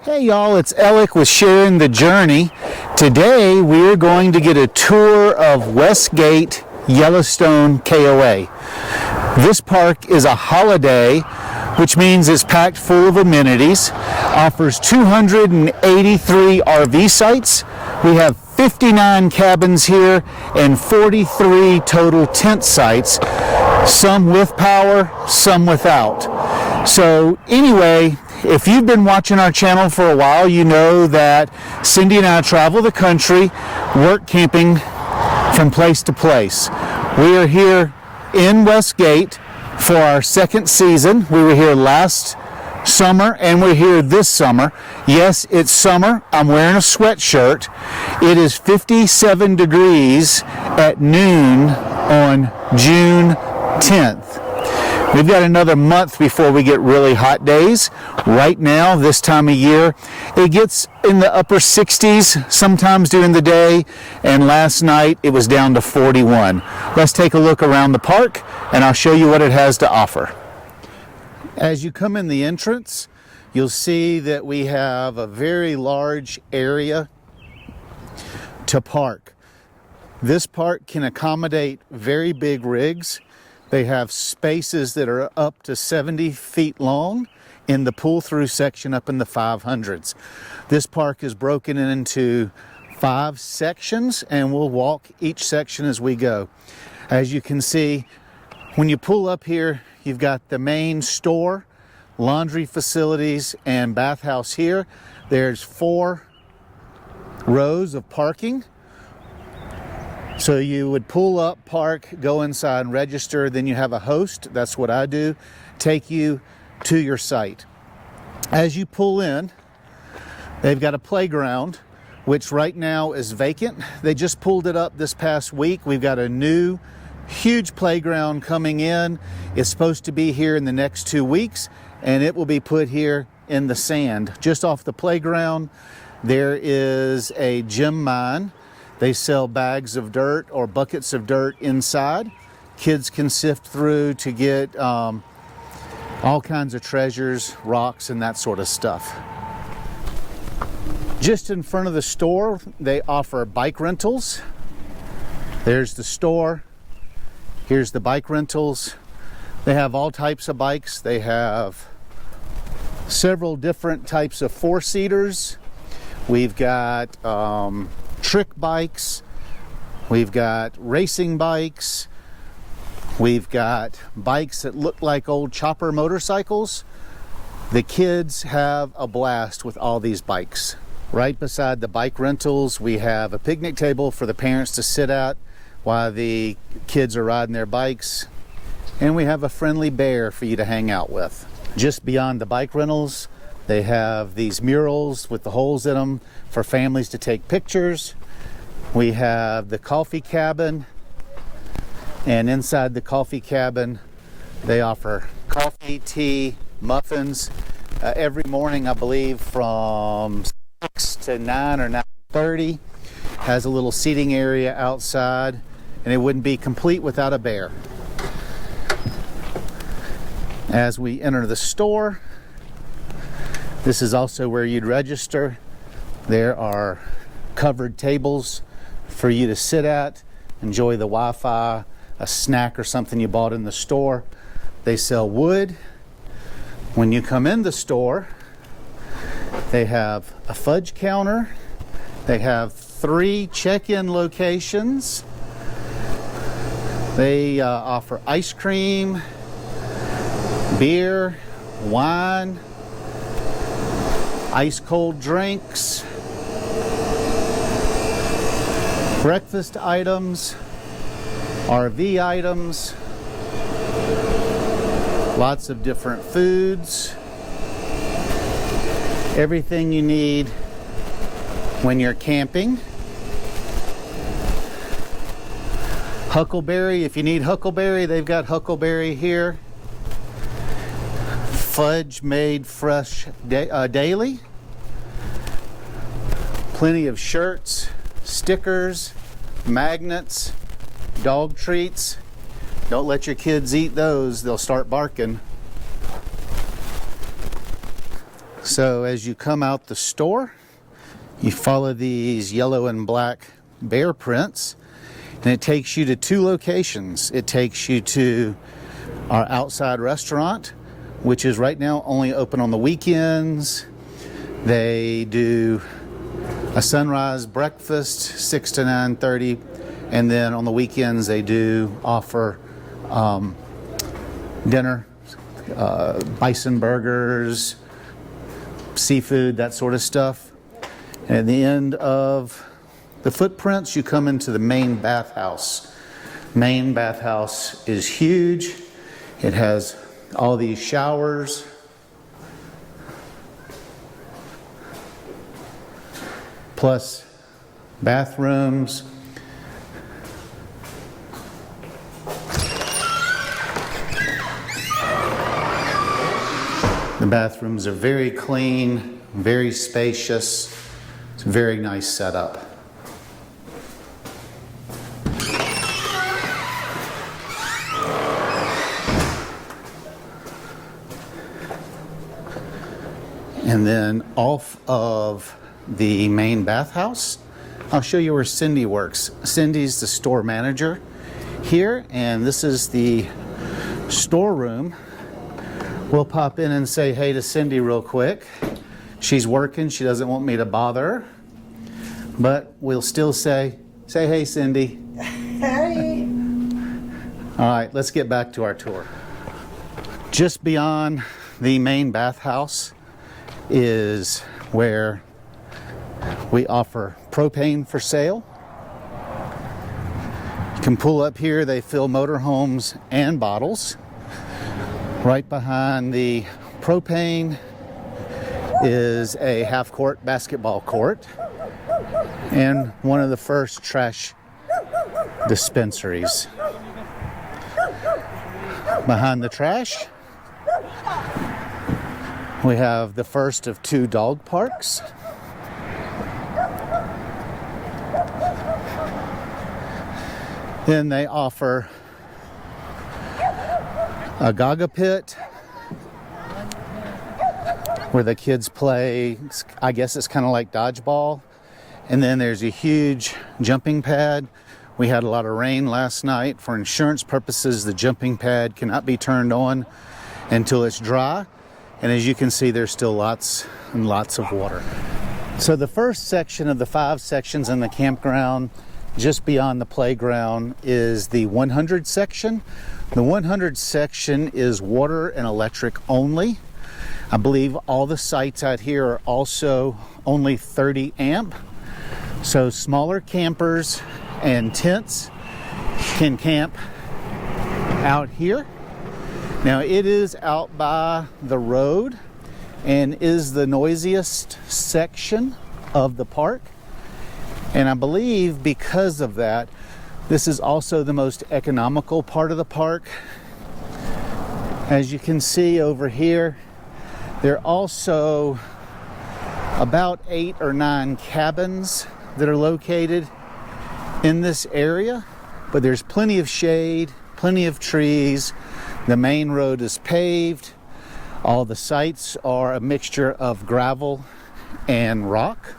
Hey y'all, it's Alec with Sharing the Journey. Today we're going to get a tour of West Gate Yellowstone KOA. This park is a holiday, which means it's packed full of amenities, offers 283 RV sites. We have 59 cabins here and 43 total tent sites, some with power, some without. So anyway, if you've been watching our channel for a while, you know that Cindy and I travel the country, work camping from place to place. We are here in West Gate for our second season. We were here last summer and we're here this summer. Yes, it's summer. I'm wearing a sweatshirt. It is 57 degrees at noon on June 10th. We've got another month before we get really hot days. Right now, this time of year, it gets in the upper 60s sometimes during the day, and last night it was down to 41. Let's take a look around the park and I'll show you what it has to offer. As you come in the entrance, you'll see that we have a very large area to park. This park can accommodate very big rigs. They have spaces that are up to 70 feet long in the pull-through section up in the 500s. This park is broken into 5 sections and we'll walk each section as we go. As you can see, when you pull up here, you've got the main store, laundry facilities, and bathhouse here. There's 4 rows of parking. So you would pull up, park, go inside and register, then you have a host, that's what I do, take you to your site. As you pull in, they've got a playground, which right now is vacant. They just pulled it up this past week. We've got a new huge playground coming in. It's supposed to be here in the next 2 weeks, and it will be put here in the sand. Just off the playground, there is a gem mine. They sell bags of dirt or buckets of dirt inside. Kids can sift through to get all kinds of treasures, rocks, and that sort of stuff. Just in front of the store, they offer bike rentals. There's the store. Here's the bike rentals. They have all types of bikes. They have several different types of 4-seaters. We've got trick bikes, we've got racing bikes, we've got bikes that look like old chopper motorcycles. The kids have a blast with all these bikes. Right beside the bike rentals, we have a picnic table for the parents to sit at while the kids are riding their bikes, and we have a friendly bear for you to hang out with. Just beyond the bike rentals, they have these murals with the holes in them for families to take pictures. We have the coffee cabin, and inside the coffee cabin, they offer coffee, tea, muffins every morning, I believe, from 6 to 9 or 9:30. Has a little seating area outside, and it wouldn't be complete without a bear. As we enter the store, this is also where you'd register. There are covered tables for you to sit at, enjoy the Wi-Fi, a snack or something you bought in the store. They sell wood. When you come in the store, they have a fudge counter. They have 3 check-in locations. They offer ice cream, beer, wine, ice cold drinks, breakfast items, RV items, lots of different foods, everything you need when you're camping. Huckleberry, if you need huckleberry, they've got huckleberry here. Fudge made fresh daily. Plenty of shirts, stickers, magnets, dog treats. Don't let your kids eat those, they'll start barking. So as you come out the store, you follow these yellow and black bear prints, and it takes you to two locations. It takes you to our outside restaurant, which is right now only open on the weekends. They do a sunrise breakfast, 6 to 9:30, and then on the weekends they do offer dinner, bison burgers, seafood, that sort of stuff. And at the end of the footprints, you come into the main bathhouse. Main bathhouse is huge. It has all these showers, plus bathrooms. The bathrooms are very clean, very spacious. It's a very nice setup. And then off of the main bathhouse, I'll show you where Cindy works. Cindy's the store manager here, and this is the storeroom. We'll pop in and say hey to Cindy real quick. She's working, she doesn't want me to bother her, but we'll still say hey, Cindy. Hey. All right, let's get back to our tour. Just beyond the main bathhouse is where we offer propane for sale. You can pull up here. They fill motorhomes and bottles. Right behind the propane is a half-court basketball court and one of the first trash dispensaries. Behind the trash, we have the first of two dog parks. Then they offer a gaga pit where the kids play. I guess it's kind of like dodgeball. And then there's a huge jumping pad. We had a lot of rain last night. For insurance purposes, the jumping pad cannot be turned on until it's dry. And as you can see, there's still lots and lots of water. So the first section of the 5 sections in the campground, just beyond the playground, is the 100 section. The 100 section is water and electric only. I believe all the sites out here are also only 30 amp. So smaller campers and tents can camp out here. Now it is out by the road and is the noisiest section of the park. And I believe because of that, this is also the most economical part of the park. As you can see over here, there are also about 8 or 9 cabins that are located in this area, but there's plenty of shade, plenty of trees. The main road is paved. All the sites are a mixture of gravel and rock.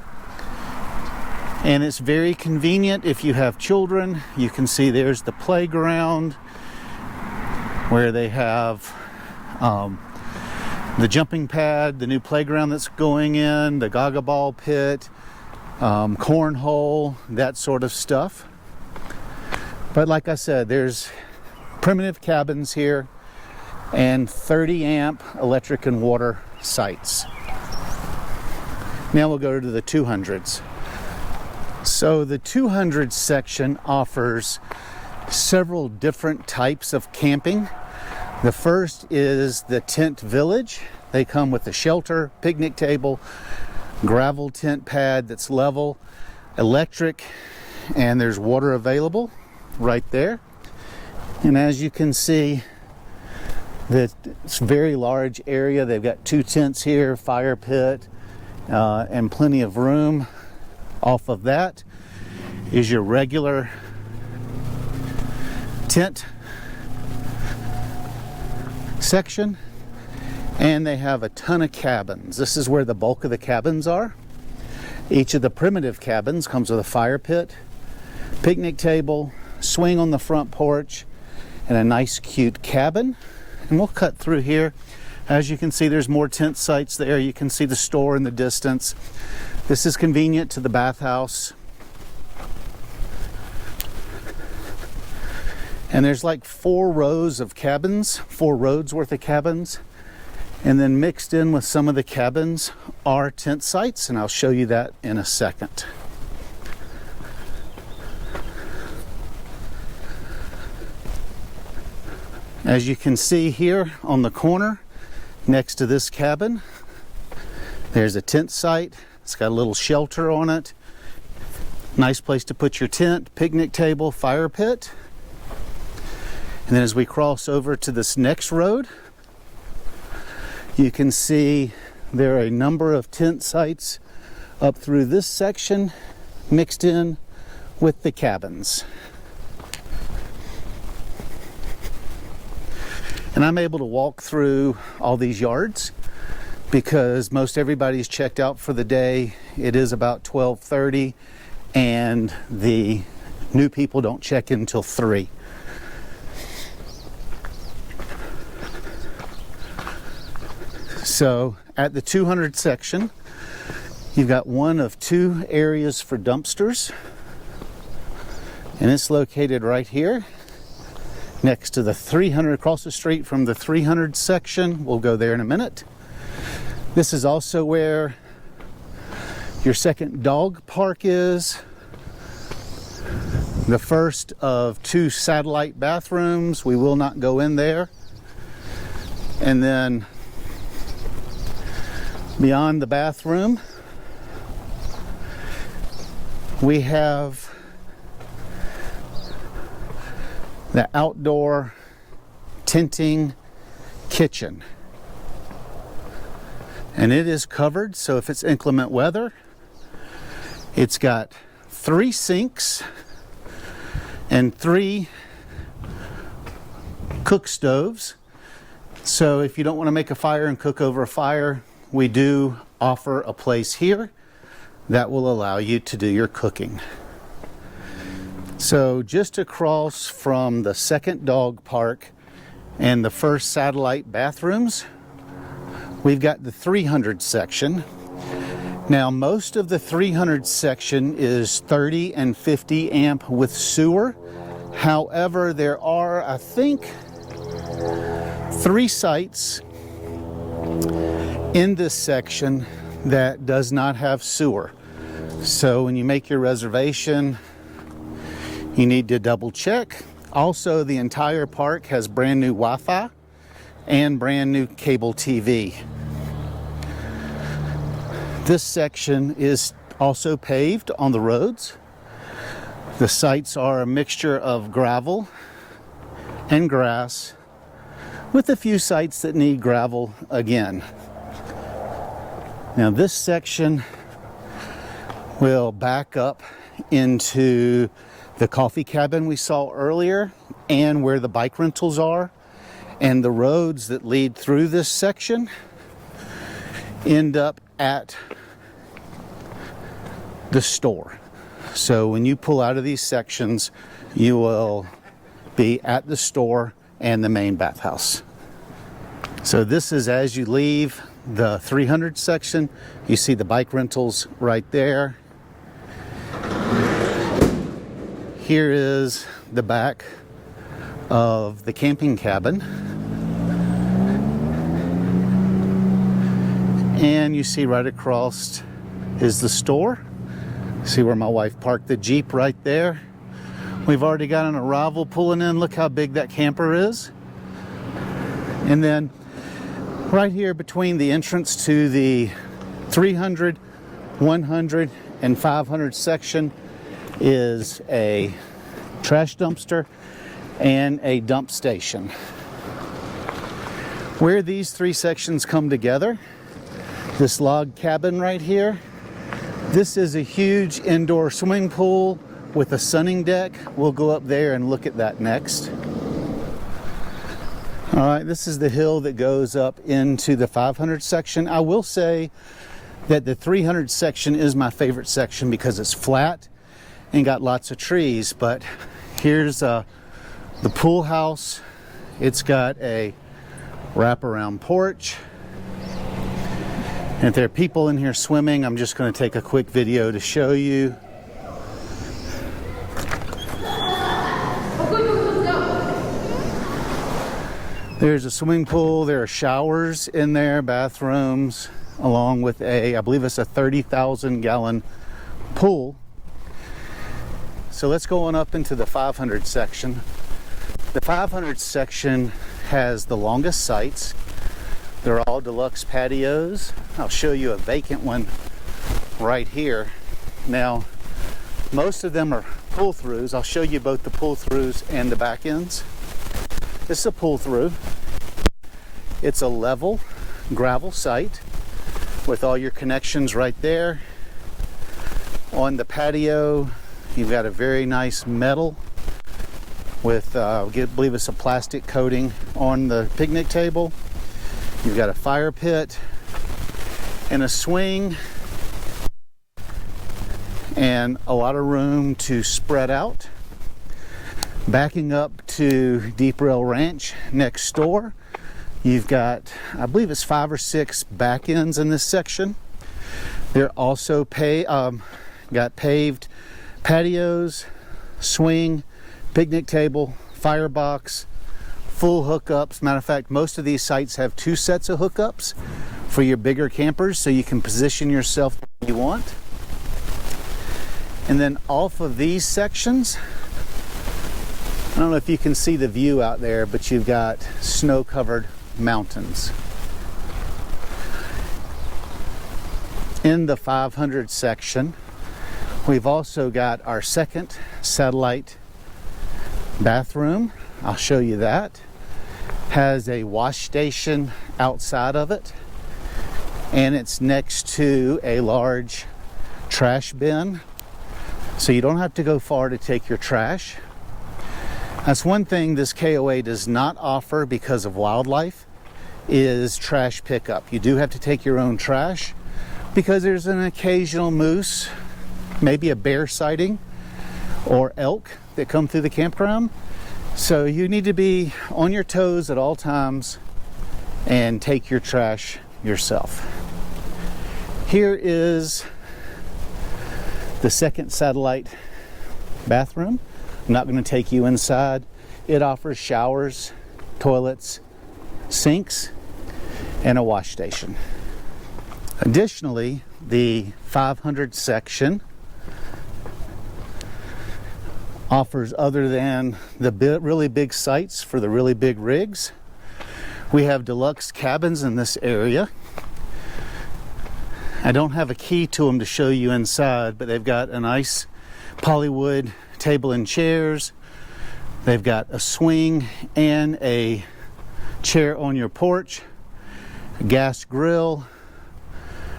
And it's very convenient if you have children. You can see there's the playground where they have the jumping pad, the new playground that's going in, the gaga ball pit, cornhole, that sort of stuff. But like I said, there's primitive cabins here and 30 amp electric and water sites. Now we'll go to the 200s. So the 200 section offers several different types of camping. The first is the tent village. They come with a shelter, picnic table, gravel tent pad that's level, electric, and there's water available right there. And as you can see, it's a very large area. They've got 2 tents here, fire pit, and plenty of room. Off of that is your regular tent section. And they have a ton of cabins. This is where the bulk of the cabins are. Each of the primitive cabins comes with a fire pit, picnic table, swing on the front porch, and a nice cute cabin. And we'll cut through here. As you can see, there's more tent sites there. You can see the store in the distance. This is convenient to the bathhouse. And there's like 4 rows of cabins, 4 roads worth of cabins. And then mixed in with some of the cabins are tent sites, and I'll show you that in a second. As you can see here on the corner, next to this cabin, there's a tent site. It's got a little shelter on it. Nice place to put your tent, picnic table, fire pit. And then as we cross over to this next road, you can see there are a number of tent sites up through this section mixed in with the cabins. And I'm able to walk through all these yards because most everybody's checked out for the day. It is about 12:30 and the new people don't check in until 3. So at the 200 section, you've got one of 2 areas for dumpsters, and it's located right here next to the 300, across the street from the 300 section. We'll go there in a minute. This is also where your second dog park is. The first of 2 satellite bathrooms. We will not go in there. And then beyond the bathroom, we have the outdoor tenting kitchen. And it is covered, so if it's inclement weather, it's got 3 sinks and 3 cook stoves. So if you don't want to make a fire and cook over a fire, we do offer a place here that will allow you to do your cooking. So just across from the second dog park and the first satellite bathrooms, we've got the 300 section. Now most of the 300 section is 30 and 50 amp with sewer. However, there are, I think, 3 sites in this section that does not have sewer. So when you make your reservation, you need to double check. Also, the entire park has brand new Wi-Fi and brand new cable TV. This section is also paved on the roads. The sites are a mixture of gravel and grass, with a few sites that need gravel again. Now this section will back up into the coffee cabin we saw earlier and where the bike rentals are, and the roads that lead through this section end up at the store. So when you pull out of these sections, you will be at the store and the main bathhouse. So this is as you leave the 300 section. You see the bike rentals right there. Here is the back of the camping cabin. And you see right across is the store. See where my wife parked the Jeep right there. We've already got an arrival pulling in. Look how big that camper is. And then right here between the entrance to the 300, 100, and 500 section is a trash dumpster and a dump station. Where these 3 sections come together, this log cabin right here, this is a huge indoor swimming pool with a sunning deck. We'll go up there and look at that next. All right, this is the hill that goes up into the 500 section. I will say that the 300 section is my favorite section because it's flat and got lots of trees. But here's the pool house. It's got a wraparound porch. And if there are people in here swimming, I'm just going to take a quick video to show you. There's a swimming pool, there are showers in there, bathrooms, along with I believe it's a 30,000 gallon pool. So let's go on up into the 500 section. The 500 section has the longest sites. They're all deluxe patios. I'll show you a vacant one right here. Now, most of them are pull-throughs. I'll show you both the pull-throughs and the back ends. This is a pull-through. It's a level gravel site with all your connections right there. On the patio, you've got a very nice metal with, I believe it's a plastic coating on the picnic table. You've got a fire pit and a swing and a lot of room to spread out. Backing up to Deep Rail Ranch next door, you've got, I believe it's 5 or 6 back ends in this section. They're also got paved patios, swing, picnic table, firebox, full hookups. Matter of fact, most of these sites have 2 sets of hookups for your bigger campers, so you can position yourself where you want. And then off of these sections, I don't know if you can see the view out there, but you've got snow-covered mountains. In the 500 section, we've also got our second satellite bathroom. I'll show you that. Has a wash station outside of it, and it's next to a large trash bin, so you don't have to go far to take your trash. That's one thing this KOA does not offer because of wildlife, is trash pickup. You do have to take your own trash because there's an occasional moose, maybe a bear sighting, or elk that come through the campground. So you need to be on your toes at all times and take your trash yourself. Here is the second satellite bathroom. I'm not going to take you inside. It offers showers, toilets, sinks, and a wash station. Additionally, the 500 section offers, other than the really big sites for the really big rigs, we have deluxe cabins in this area. I don't have a key to them to show you inside, but they've got a nice polywood table and chairs. They've got a swing and a chair on your porch, a gas grill,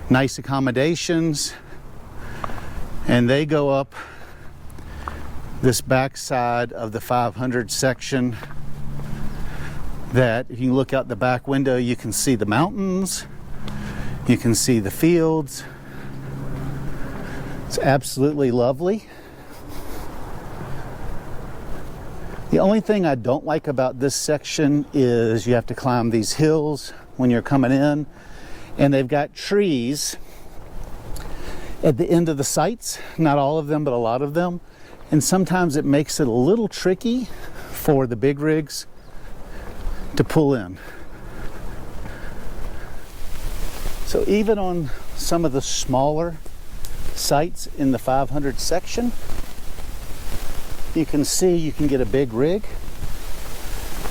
nice accommodations, and they go up this back side of the 500 section that if you look out the back window, you can see the mountains, you can see the fields. It's absolutely lovely. The only thing I don't like about this section is you have to climb these hills when you're coming in, and they've got trees at the end of the sites, not all of them, but a lot of them, and sometimes it makes it a little tricky for the big rigs to pull in. So even on some of the smaller sites in the 500 section, you can see you can get a big rig.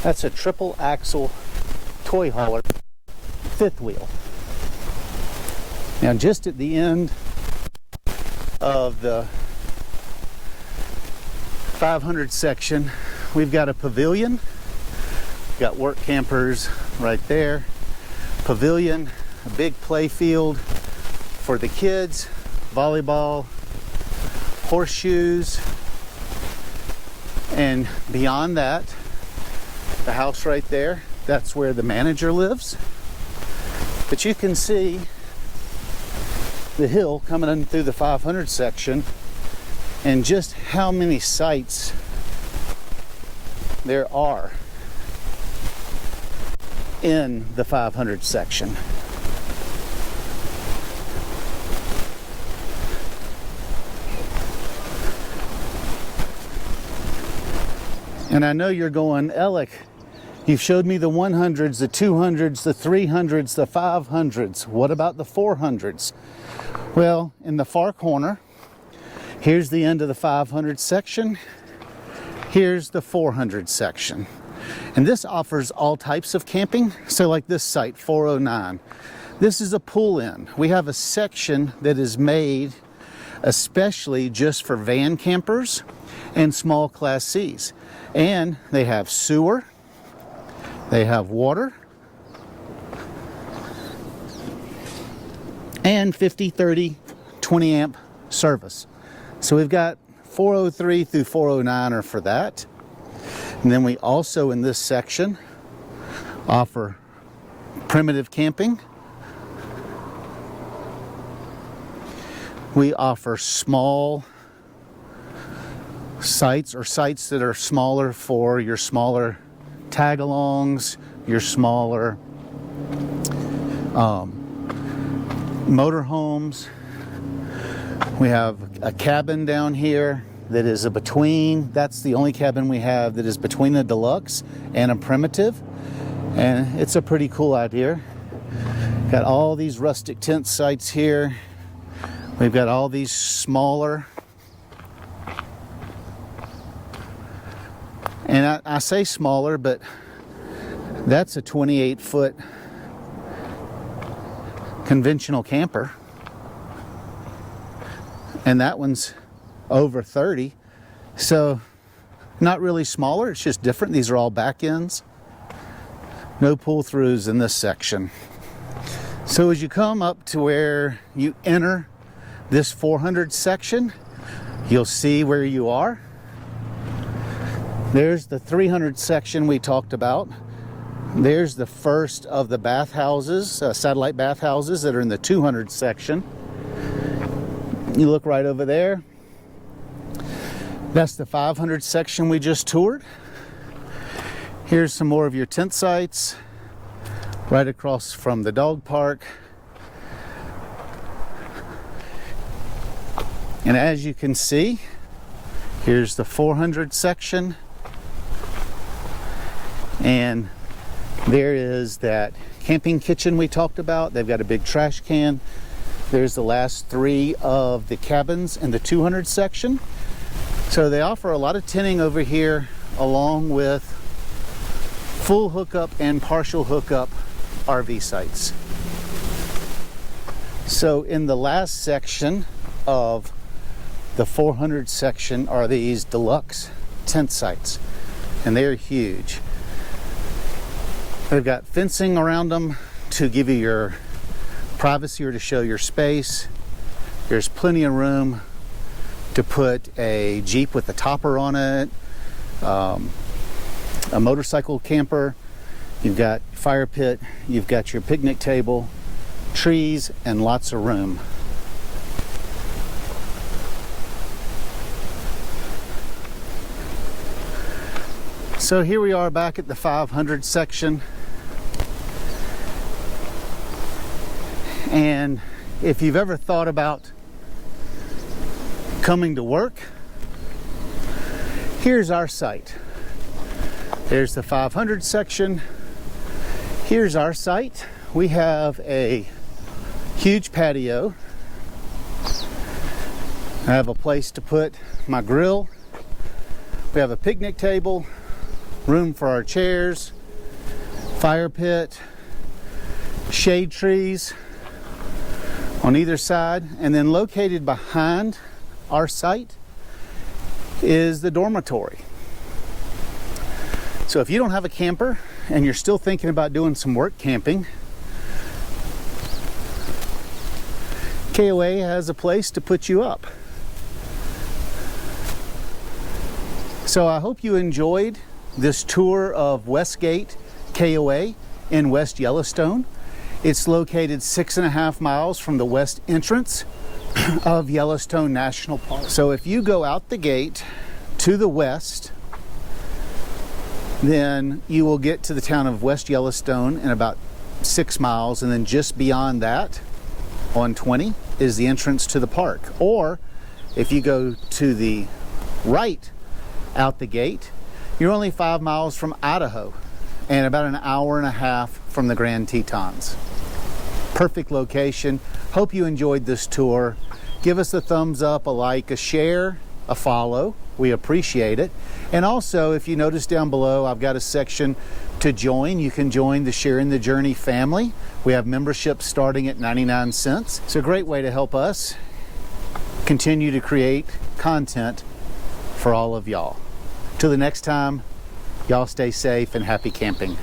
That's a triple axle toy hauler, 5th wheel. Now just at the end of the 500 section, we've got a pavilion. We've got work campers right there. Pavilion, a big play field for the kids, volleyball, horseshoes, and beyond that, the house right there that's where the manager lives. But you can see the hill coming in through the 500 section and just how many sites there are in the 500 section. And I know you're going, Alec, you've showed me the 100s, the 200s, the 300s, the 500s. What about the 400s? Well, in the far corner, here's the end of the 500 section. Here's the 400 section. And this offers all types of camping. So like this site, 409. This is a pull-in. We have a section that is made especially just for van campers and small Class Cs. And they have sewer, they have water, and 50, 30, 20 amp service. So we've got 403 through 409 are for that. And then we also in this section offer primitive camping. We offer small sites or sites that are smaller for your smaller tag-alongs, your smaller motorhomes. We have a cabin down here that is a between. That's the only cabin we have that is between a deluxe and a primitive, and it's a pretty cool idea. Got all these rustic tent sites here. We've got all these smaller, and I say smaller, but that's a 28-foot conventional camper. And that one's over 30. So not really smaller, it's just different. These are all back ends. No pull-throughs in this section. So as you come up to where you enter this 400 section, you'll see where you are. There's the 300 section we talked about. There's the first of the bathhouses, satellite bathhouses that are in the 200 section. You look right over there. That's the 500 section we just toured. Here's some more of your tent sites right across from the dog park. And as you can see, here's the 400 section. And there is that camping kitchen we talked about. They've got a big trash can. There's the last three of the cabins in the 200 section. So they offer a lot of tenting over here, along with full hookup and partial hookup RV sites. So in the last section of the 400 section are these deluxe tent sites, and they're huge. They've got fencing around them to give you your privacy or to show your space. There's plenty of room to put a Jeep with a topper on it, a motorcycle camper. You've got fire pit, you've got your picnic table, trees, and lots of room. So here we are back at the 500 section. And if you've ever thought about coming to work, here's our site. There's the 500 section. Here's our site. We have a huge patio. I have a place to put my grill. We have a picnic table, room for our chairs, fire pit, shade trees on either side, and then located behind our site is the dormitory. So if you don't have a camper and you're still thinking about doing some work camping, KOA has a place to put you up. So I hope you enjoyed this tour of West Gate KOA in West Yellowstone. It's located 6.5 miles from the west entrance of Yellowstone National Park. So if you go out the gate to the west, then you will get to the town of West Yellowstone in about 6 miles, and then just beyond that on 20 is the entrance to the park. Or if you go to the right out the gate, you're only 5 miles from Idaho and about an hour and a half from the Grand Tetons. Perfect location. Hope you enjoyed this tour. Give us a thumbs up, a like, a share, a follow. We appreciate it. And also, if you notice down below, I've got a section to join. You can join the Sharing the Journey family. We have memberships starting at 99 cents. It's a great way to help us continue to create content for all of y'all. Till the next time, y'all stay safe and happy camping.